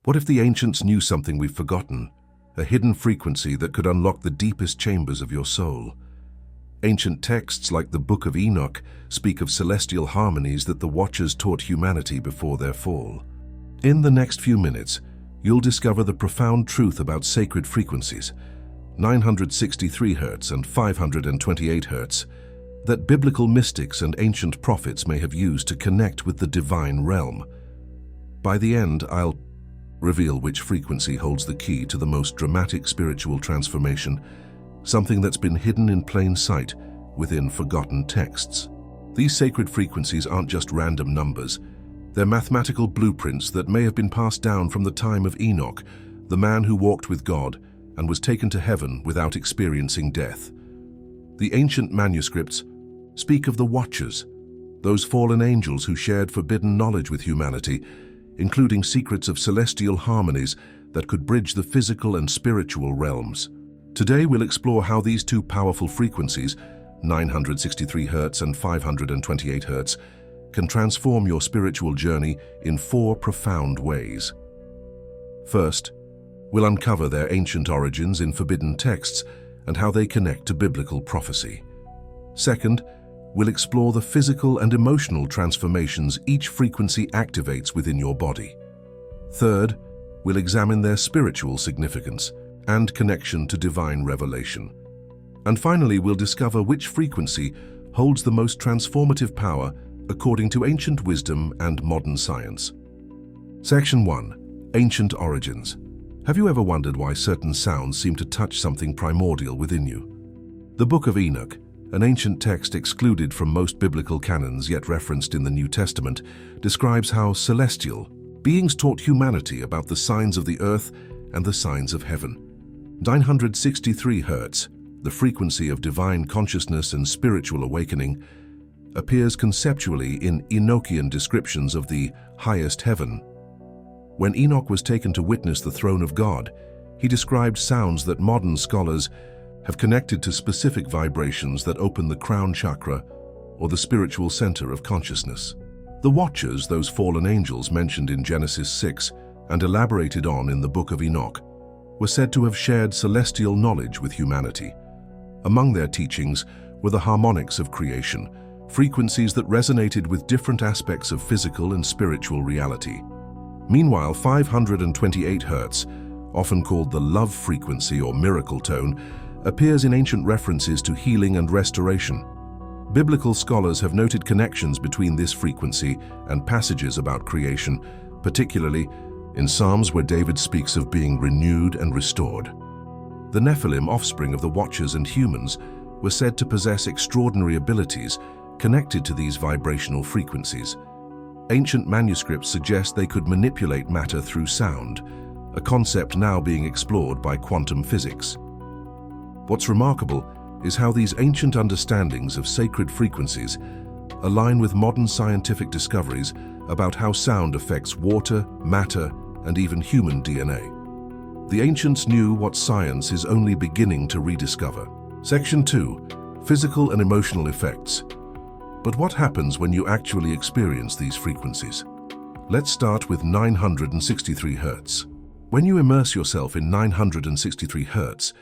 What if the ancients knew something we've forgotten? A hidden frequency that could unlock the deepest chambers of your soul. Ancient texts like the Book of Enoch speak of celestial harmonies that the Watchers taught humanity before their fall. In the next few minutes, you'll discover the profound truth about sacred frequencies, 963 Hz and 528 Hz, that biblical mystics and ancient prophets may have used to connect with the divine realm. By the end, I'll reveal which frequency holds the key to the most dramatic spiritual transformation, something that's been hidden in plain sight within forgotten texts. These sacred frequencies aren't just random numbers. They're mathematical blueprints that may have been passed down from the time of Enoch, the man who walked with God and was taken to heaven without experiencing death. The ancient manuscripts speak of the Watchers, those fallen angels who shared forbidden knowledge with humanity, including secrets of celestial harmonies that could bridge the physical and spiritual realms. Today we'll explore how these two powerful frequencies, 963 Hz and 528 Hz, can transform your spiritual journey in 4 profound ways. First, we'll uncover their ancient origins in forbidden texts and how they connect to biblical prophecy. Second, we'll explore the physical and emotional transformations each frequency activates within your body. Third, we'll examine their spiritual significance and connection to divine revelation. And finally, we'll discover which frequency holds the most transformative power according to ancient wisdom and modern science. Section 1. Ancient Origins. Have you ever wondered why certain sounds seem to touch something primordial within you? The Book of Enoch, an ancient text excluded from most biblical canons yet referenced in the New Testament, describes how celestial beings taught humanity about the signs of the earth and the signs of heaven. 963 Hz, the frequency of divine consciousness and spiritual awakening, appears conceptually in Enochian descriptions of the highest heaven. When Enoch was taken to witness the throne of God, he described sounds that modern scholars have connected to specific vibrations that open the crown chakra or the spiritual center of consciousness. The Watchers, those fallen angels mentioned in Genesis 6 and elaborated on in the Book of Enoch, were said to have shared celestial knowledge with humanity. Among their teachings were the harmonics of creation, frequencies that resonated with different aspects of physical and spiritual reality. Meanwhile, 528 Hz, often called the love frequency or miracle tone, appears in ancient references to healing and restoration. Biblical scholars have noted connections between this frequency and passages about creation, particularly in Psalms where David speaks of being renewed and restored. The Nephilim, offspring of the Watchers and humans, were said to possess extraordinary abilities connected to these vibrational frequencies. Ancient manuscripts suggest they could manipulate matter through sound, a concept now being explored by quantum physics. What's remarkable is how these ancient understandings of sacred frequencies align with modern scientific discoveries about how sound affects water, matter, and even human DNA. The ancients knew what science is only beginning to rediscover. Section 2. Physical and emotional effects. But what happens when you actually experience these frequencies? Let's start with 963 Hz. When you immerse yourself in 963 Hz,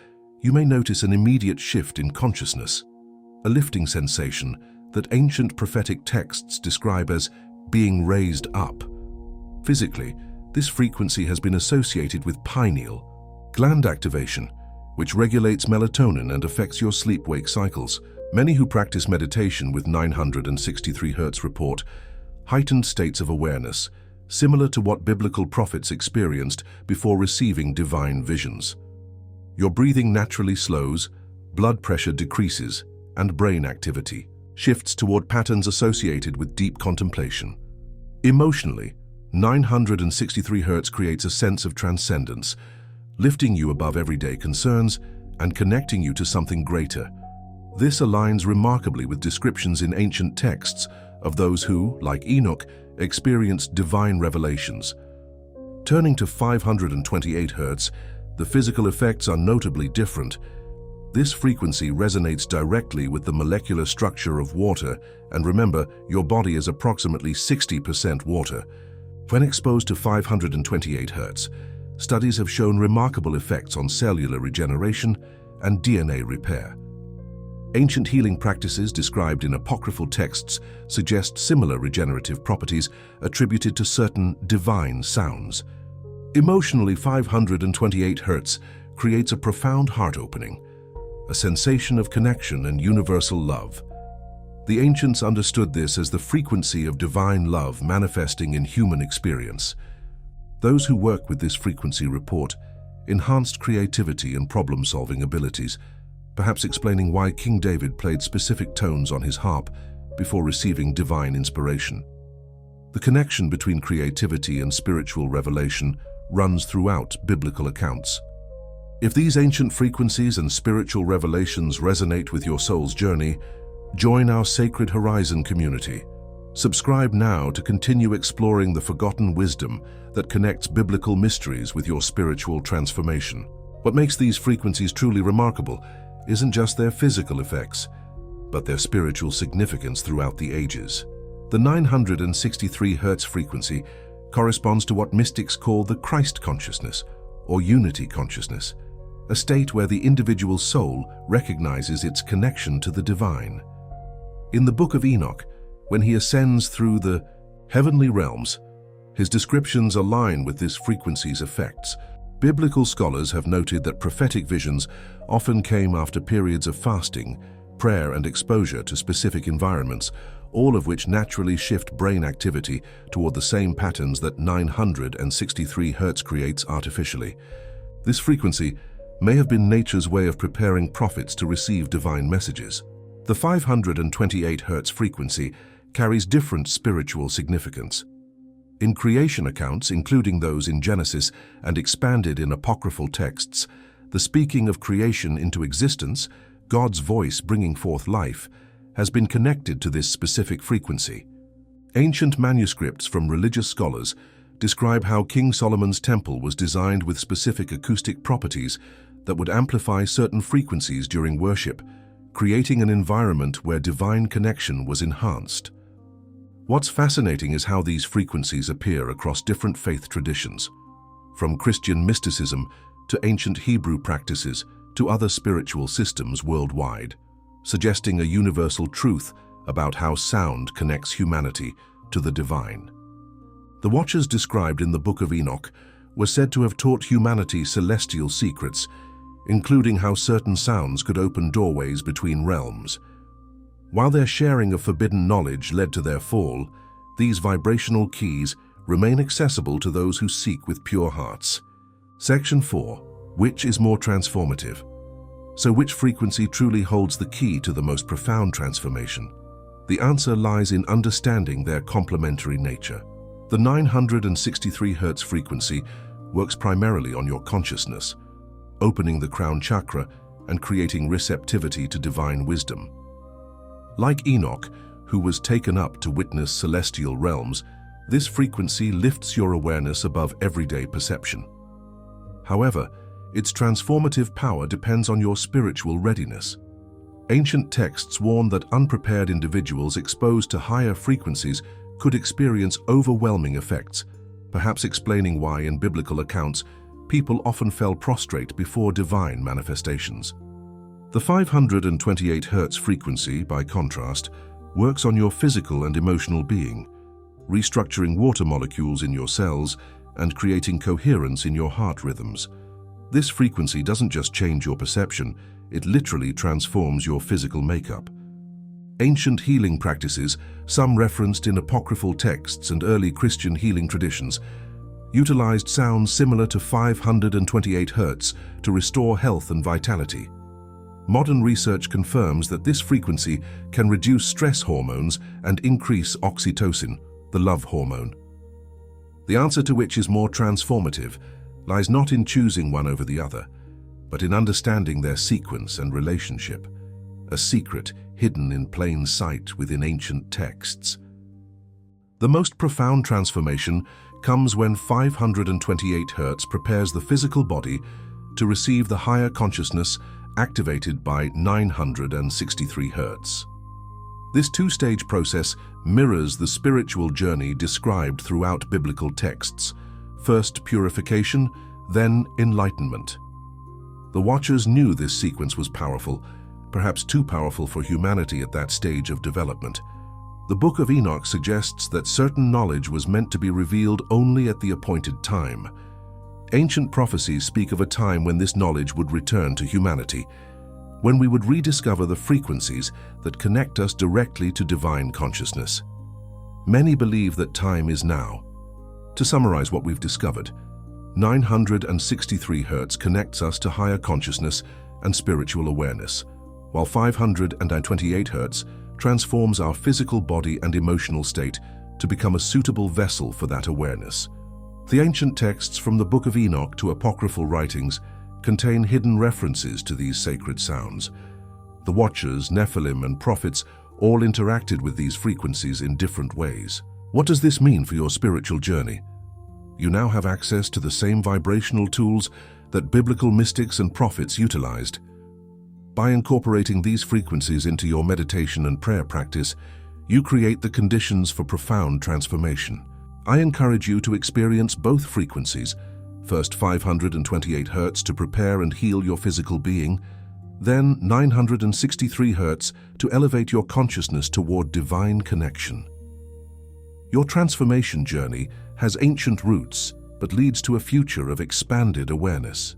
you may notice an immediate shift in consciousness, a lifting sensation that ancient prophetic texts describe as being raised up. Physically, this frequency has been associated with pineal gland activation, which regulates melatonin and affects your sleep-wake cycles. Many who practice meditation with 963 Hz report heightened states of awareness, similar to what biblical prophets experienced before receiving divine visions. Your breathing naturally slows, blood pressure decreases, and brain activity shifts toward patterns associated with deep contemplation. Emotionally, 963 Hz creates a sense of transcendence, lifting you above everyday concerns and connecting you to something greater. This aligns remarkably with descriptions in ancient texts of those who, like Enoch, experienced divine revelations. Turning to 528 Hz, the physical effects are notably different. This frequency resonates directly with the molecular structure of water, and remember, your body is approximately 60% water. When exposed to 528 Hz, studies have shown remarkable effects on cellular regeneration and DNA repair. Ancient healing practices described in apocryphal texts suggest similar regenerative properties attributed to certain divine sounds. Emotionally, 528 Hz creates a profound heart-opening, a sensation of connection and universal love. The ancients understood this as the frequency of divine love manifesting in human experience. Those who work with this frequency report enhanced creativity and problem-solving abilities, perhaps explaining why King David played specific tones on his harp before receiving divine inspiration. The connection between creativity and spiritual revelation runs throughout biblical accounts. If these ancient frequencies and spiritual revelations resonate with your soul's journey, join our Sacred Horizon community. Subscribe now to continue exploring the forgotten wisdom that connects biblical mysteries with your spiritual transformation. What makes these frequencies truly remarkable isn't just their physical effects, but their spiritual significance throughout the ages. The 963 Hz frequency corresponds to what mystics call the Christ consciousness, or unity consciousness, a state where the individual soul recognizes its connection to the divine. In the Book of Enoch, when he ascends through the heavenly realms, his descriptions align with this frequency's effects. Biblical scholars have noted that prophetic visions often came after periods of fasting, prayer, and exposure to specific environments, all of which naturally shift brain activity toward the same patterns that 963 Hz creates artificially. This frequency may have been nature's way of preparing prophets to receive divine messages. The 528 Hz frequency carries different spiritual significance. In creation accounts, including those in Genesis and expanded in apocryphal texts, the speaking of creation into existence, God's voice bringing forth life, has been connected to this specific frequency. Ancient manuscripts from religious scholars describe how King Solomon's temple was designed with specific acoustic properties that would amplify certain frequencies during worship, creating an environment where divine connection was enhanced. What's fascinating is how these frequencies appear across different faith traditions, from Christian mysticism to ancient Hebrew practices to other spiritual systems worldwide, suggesting a universal truth about how sound connects humanity to the divine. The watchers described in the Book of Enoch were said to have taught humanity celestial secrets, including how certain sounds could open doorways between realms. While their sharing of forbidden knowledge led to their fall, these vibrational keys remain accessible to those who seek with pure hearts. Section 4. Which is more transformative? So which frequency truly holds the key to the most profound transformation? The answer lies in understanding their complementary nature. The 963 Hz frequency works primarily on your consciousness, opening the crown chakra and creating receptivity to divine wisdom. Like Enoch, who was taken up to witness celestial realms, this frequency lifts your awareness above everyday perception. However, its transformative power depends on your spiritual readiness. Ancient texts warn that unprepared individuals exposed to higher frequencies could experience overwhelming effects, perhaps explaining why in biblical accounts people often fell prostrate before divine manifestations. The 528 Hz frequency, by contrast, works on your physical and emotional being, restructuring water molecules in your cells and creating coherence in your heart rhythms. This frequency doesn't just change your perception, it literally transforms your physical makeup. Ancient healing practices, some referenced in apocryphal texts and early Christian healing traditions, utilized sounds similar to 528 Hz to restore health and vitality. Modern research confirms that this frequency can reduce stress hormones and increase oxytocin, the love hormone. The answer to which is more transformative lies not in choosing one over the other, but in understanding their sequence and relationship, a secret hidden in plain sight within ancient texts. The most profound transformation comes when 528 Hz prepares the physical body to receive the higher consciousness activated by 963 Hz. This two-stage process mirrors the spiritual journey described throughout biblical texts. First purification, then enlightenment. The Watchers knew this sequence was powerful, perhaps too powerful for humanity at that stage of development. The Book of Enoch suggests that certain knowledge was meant to be revealed only at the appointed time. Ancient prophecies speak of a time when this knowledge would return to humanity, when we would rediscover the frequencies that connect us directly to divine consciousness. Many believe that time is now. To summarize what we've discovered, 963 Hz connects us to higher consciousness and spiritual awareness, while 528 Hz transforms our physical body and emotional state to become a suitable vessel for that awareness. The ancient texts from the Book of Enoch to apocryphal writings contain hidden references to these sacred sounds. The Watchers, Nephilim, and prophets all interacted with these frequencies in different ways. What does this mean for your spiritual journey? You now have access to the same vibrational tools that biblical mystics and prophets utilized. By incorporating these frequencies into your meditation and prayer practice, you create the conditions for profound transformation. I encourage you to experience both frequencies, first 528 Hz to prepare and heal your physical being, then 963 Hz to elevate your consciousness toward divine connection. Your transformation journey has ancient roots, but leads to a future of expanded awareness.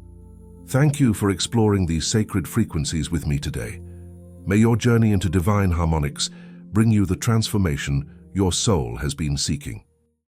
Thank you for exploring these sacred frequencies with me today. May your journey into divine harmonics bring you the transformation your soul has been seeking.